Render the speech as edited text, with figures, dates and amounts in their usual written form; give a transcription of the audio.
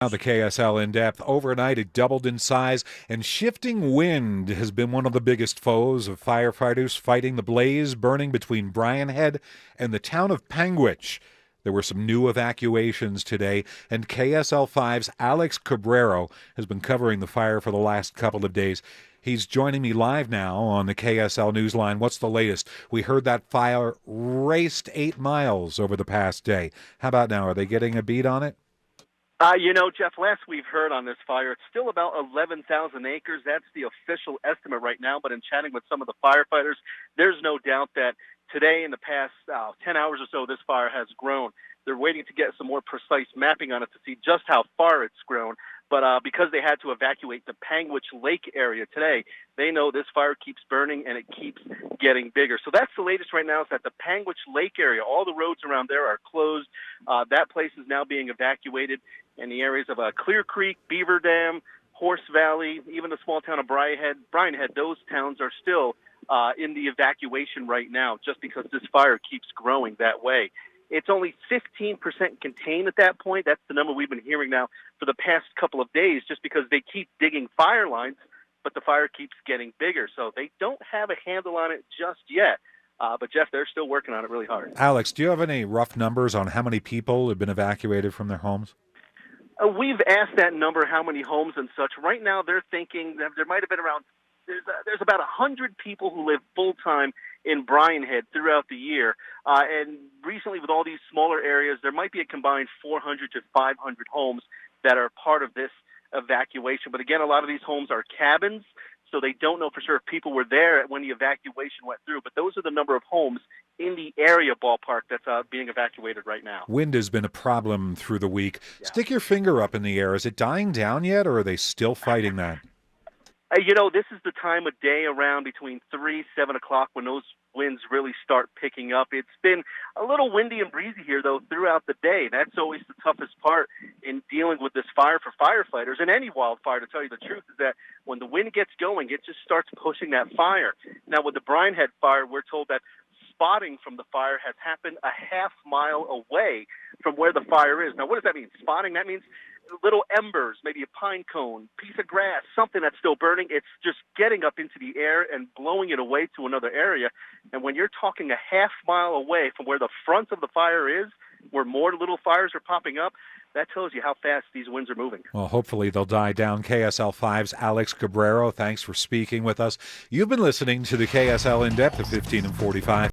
Now the KSL in-depth. Overnight, it doubled in size, and shifting wind has been one of the biggest foes of firefighters fighting the blaze burning between Bryan Head and the town of Panguitch. There were some new evacuations today, and KSL 5's Alex Cabrero has been covering the fire for the last couple of days. He's joining me live now on the KSL Newsline. What's the latest? We heard that fire raced 8 miles over the past day. How about now? Are they getting a beat on it? Jeff, last we've heard on this fire, it's still about 11,000 acres. That's the official estimate right now. But in chatting with some of the firefighters, there's no doubt that today, in the past 10 hours or so, this fire has grown. They're waiting to get some more precise mapping on it to see just how far it's grown. But because they had to evacuate the Panguitch Lake area today, they know this fire keeps burning and it keeps getting bigger. So that's the latest right now, is that the Panguitch Lake area, all the roads around there are closed. That place is now being evacuated. In the areas of Clear Creek, Beaver Dam, Horse Valley, even the small town of Bryan Head, those towns are still in the evacuation right now, just because this fire keeps growing that way. It's only 15% contained at that point. That's the number we've been hearing now for the past couple of days, just because they keep digging fire lines, but the fire keeps getting bigger. So they don't have a handle on it just yet. But, Jeff, they're still working on it really hard. Alex, do you have any rough numbers on how many people have been evacuated from their homes? We've asked that number, how many homes and such. Right now, they're thinking that there might have been around there's about 100 people who live full-time in Bryan Head throughout the year. And recently, with all these smaller areas, there might be a combined 400 to 500 homes that are part of this evacuation. But again, a lot of these homes are cabins, so they don't know for sure if people were there when the evacuation went through. But those are the number of homes in the area ballpark that's being evacuated right now. Wind has been a problem through the week. Yeah. Stick your finger up in the air. Is it dying down yet, or are they still fighting that? This is the time of day around between 3, 7 o'clock when those winds really start picking up. It's been a little windy and breezy here, though, throughout the day. That's always the toughest part in dealing with this fire for firefighters. And any wildfire, to tell you the truth, is that when the wind gets going, it just starts pushing that fire. Now, with the Bryan Head fire, we're told that spotting from the fire has happened a half mile away from where the fire is. Now, what does that mean? Spotting, that means little embers, maybe a pine cone, piece of grass, something that's still burning. It's just getting up into the air and blowing it away to another area. And when you're talking a half mile away from where the front of the fire is, where more little fires are popping up, that tells you how fast these winds are moving. Well, hopefully they'll die down. KSL 5's Alex Cabrero, thanks for speaking with us. You've been listening to the KSL In-Depth at 15 and 45.